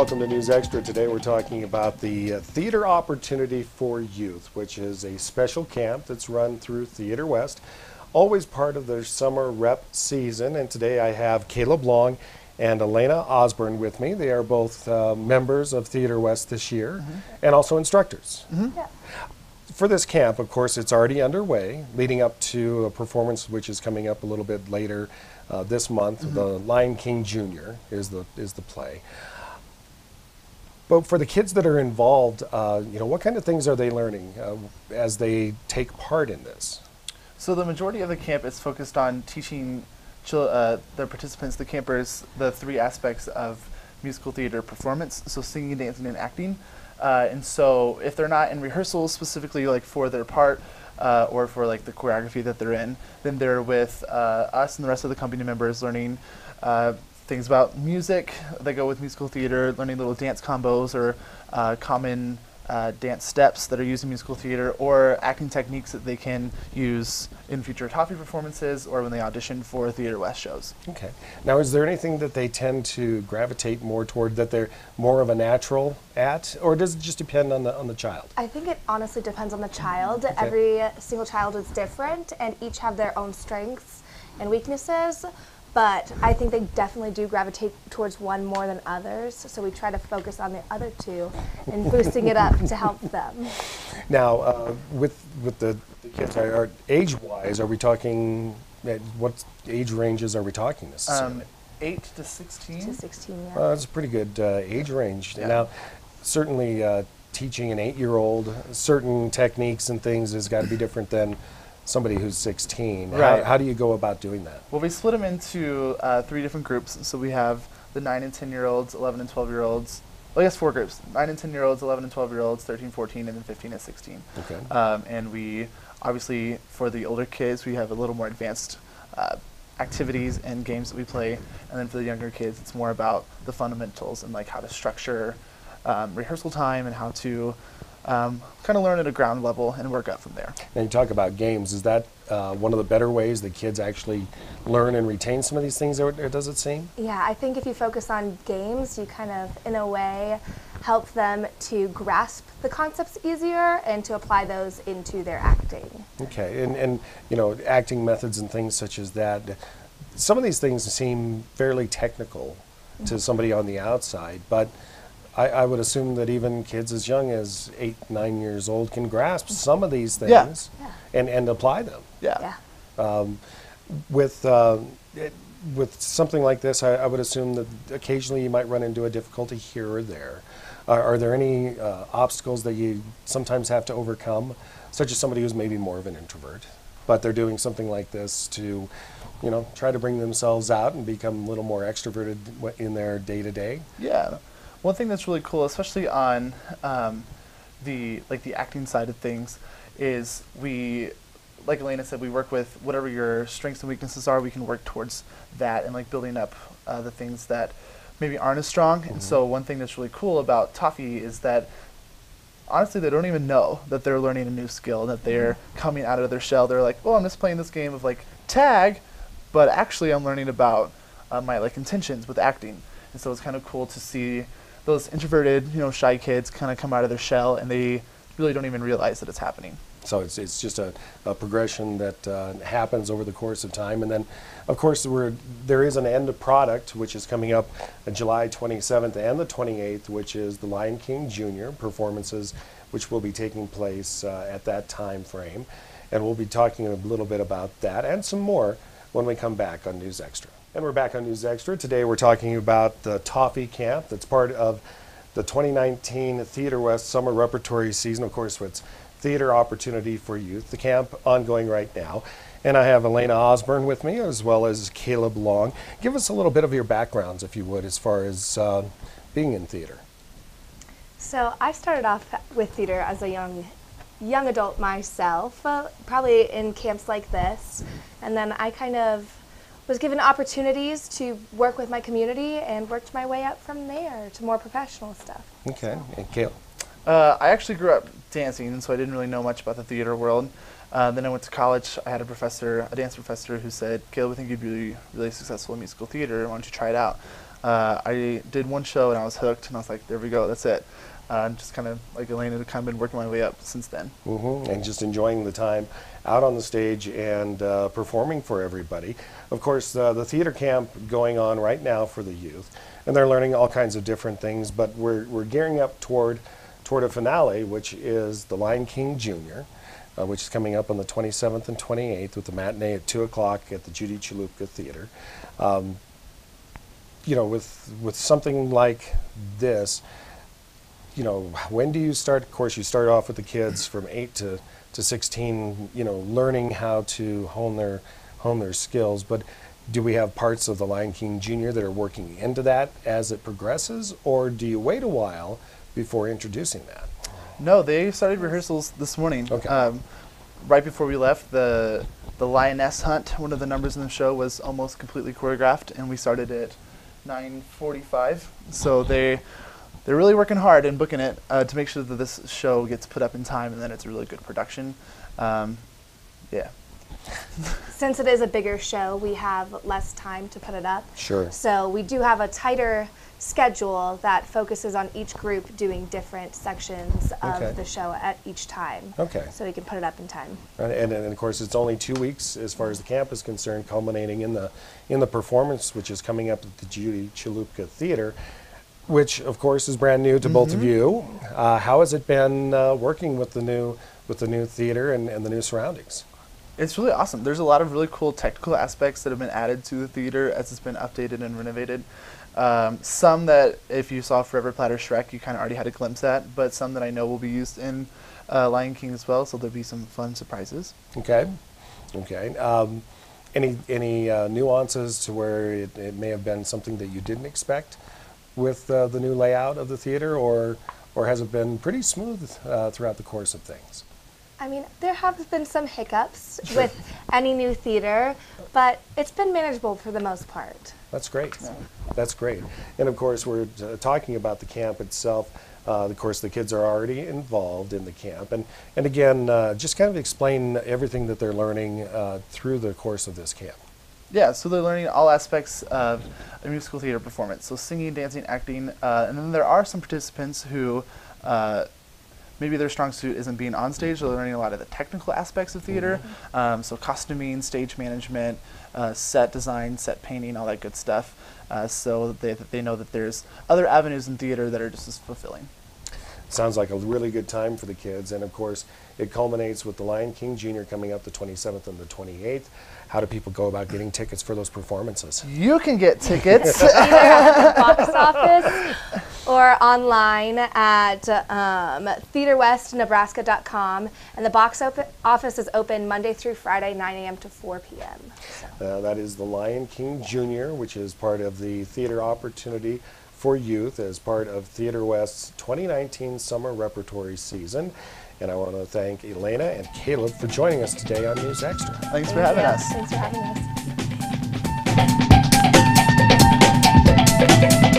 welcome to News Extra. Today we're talking about the Theater Opportunity for Youth, which is a special camp that's run through Theater West, always part of their summer rep season. And today I have Caleb Long and Elaina Osburn with me. They are both members of Theater West this year and also instructors. Yeah. For this camp, of course, it's already underway, leading up to a performance which is coming up a little bit later this month. The Lion King Jr. is the play. But for the kids that are involved, what kind of things are they learning as they take part in this? So the majority of the camp is focused on teaching the participants, the campers, the three aspects of musical theater performance, so singing, dancing, and acting. And so if they're not in rehearsals specifically like for their part or for like the choreography that they're in, then they're with us and the rest of the company members learning things about music that go with musical theater, learning little dance combos or common dance steps that are used in musical theater, or acting techniques that they can use in future TOFY performances or when they audition for Theater West shows. Okay. Now, is there anything that they tend to gravitate more toward, that they're more of a natural at, or does it just depend on the child? I think it honestly depends on the child. Okay. Every single child is different, and each have their own strengths and weaknesses. But I think they definitely do gravitate towards one more than others, so we try to focus on the other two and boosting it up to help them. Now, with the kids, age-wise, are we talking, what age ranges are we talking this? 8 to 16? To 16, yeah. That's a pretty good age range. Yeah. Now, certainly teaching an 8-year-old certain techniques and things has got to be different than somebody who's 16. Right. How do you go about doing that? Well, we split them into 3 different groups. So we have the 9 and 10-year-olds, 11 and 12-year-olds. Well, I guess 4 groups: 9 and 10-year-olds, 11 and 12-year-olds, 13, 14, and then 15 and 16. Okay. And we obviously, for the older kids, we have a little more advanced activities and games that we play. And then for the younger kids, it's more about the fundamentals and like how to structure rehearsal time and how to kind of learn at a ground level and work up from there. Now, you talk about games. Is that one of the better ways that kids actually learn and retain some of these things, or does it seem? Yeah, I think if you focus on games, you kind of, in a way, help them to grasp the concepts easier and to apply those into their acting. Okay, and acting methods and things such as that. Some of these things seem fairly technical to somebody on the outside, but I would assume that even kids as young as 8, 9 years old can grasp some of these things and apply them. Yeah. With something like this, I would assume that occasionally you might run into a difficulty here or there. Are there any obstacles that you sometimes have to overcome, such as somebody who's maybe more of an introvert, but they're doing something like this to, try to bring themselves out and become a little more extroverted in their day-to-day? Yeah. One thing that's really cool, especially on the acting side of things, is we, like Elaina said, we work with whatever your strengths and weaknesses are. We can work towards that and like building up the things that maybe aren't as strong. And so one thing that's really cool about TOFY is that honestly they don't even know that they're learning a new skill, that they're coming out of their shell. They're like, oh, I'm just playing this game of like tag, but actually I'm learning about my like intentions with acting. And so it's kind of cool to see those introverted, shy kids kind of come out of their shell, and they really don't even realize that it's happening. So it's just a progression that happens over the course of time. And then, of course, there is an end product, which is coming up July 27th and the 28th, which is the Lion King Jr. performances, which will be taking place at that time frame. And we'll be talking a little bit about that and some more when we come back on News Extra. And we're back on News Extra. Today we're talking about the TOFY camp that's part of the 2019 Theater West Summer Repertory season. Of course, it's Theater Opportunity for Youth, the camp ongoing right now. And I have Elaina Osburn with me, as well as Caleb Long. Give us a little bit of your backgrounds, if you would, as far as being in theater. So I started off with theater as a young adult myself, probably in camps like this. And then I kind of was given opportunities to work with my community and worked my way up from there to more professional stuff. Okay, and Caleb? I actually grew up dancing, and so I didn't really know much about the theater world. Then I went to college. I had a dance professor who said, Caleb, I think you'd be really successful in musical theater. Why don't you try it out? I did one show and I was hooked, and I was like, there we go, that's it. Just kind of like Elaina, kind of been working my way up since then. And just enjoying the time out on the stage and performing for everybody. Of course, the theater camp going on right now for the youth, and they're learning all kinds of different things, but we're gearing up toward a finale, which is The Lion King Jr., which is coming up on the 27th and 28th with the matinee at 2 o'clock at the Judy Chalupka Theater. You know, with something like this, you know, when do you start? Of course, you start off with the kids from 8 to 16, you know, learning how to hone their skills. But do we have parts of The Lion King Jr. that are working into that as it progresses, or do you wait a while before introducing that? No, they started rehearsals this morning. Okay. Right before we left, the lioness hunt, one of the numbers in the show, was almost completely choreographed, and we started at 9:45. So they're really working hard and booking it to make sure that this show gets put up in time, and then it's a really good production. Yeah. Since it is a bigger show, we have less time to put it up. Sure. So we do have a tighter schedule that focuses on each group doing different sections Okay. of the show at each time. Okay. So we can put it up in time. And of course, it's only 2 weeks as far as the camp is concerned, culminating in the performance, which is coming up at the Judy Chalupka Theater, which of course is brand new to both of you. How has it been working with the new theater and the new surroundings? It's really awesome. There's a lot of really cool technical aspects that have been added to the theater as it's been updated and renovated. Some that if you saw Forever Platter Shrek, you kind of already had a glimpse at, but some that I know will be used in Lion King as well, so there'll be some fun surprises. Okay. Okay. Any nuances to where it may have been something that you didn't expect with the new layout of the theater, or has it been pretty smooth throughout the course of things? I mean, there have been some hiccups with any new theater, but it's been manageable for the most part. That's great. That's great. And of course, we're talking about the camp itself. Of course, the kids are already involved in the camp. And again, just kind of explain everything that they're learning through the course of this camp. Yeah, so they're learning all aspects of a musical theater performance. So singing, dancing, acting, and then there are some participants who maybe their strong suit isn't being on stage. They're learning a lot of the technical aspects of theater. So costuming, stage management, set design, set painting, all that good stuff. So that they know that there's other avenues in theater that are just as fulfilling. Sounds like a really good time for the kids. And of course, it culminates with The Lion King Jr. coming up the 27th and the 28th. How do people go about getting tickets for those performances? You can get tickets Either at the box office or online at theaterwestnebraska.com. And the box office is open Monday through Friday, 9 a.m. to 4 p.m. So. That is The Lion King Jr., which is part of the theater opportunity for youth as part of Theater West's 2019 summer repertory season. And I want to thank Elaina and Caleb for joining us today on News Extra. Thanks for having us. Thanks for having us.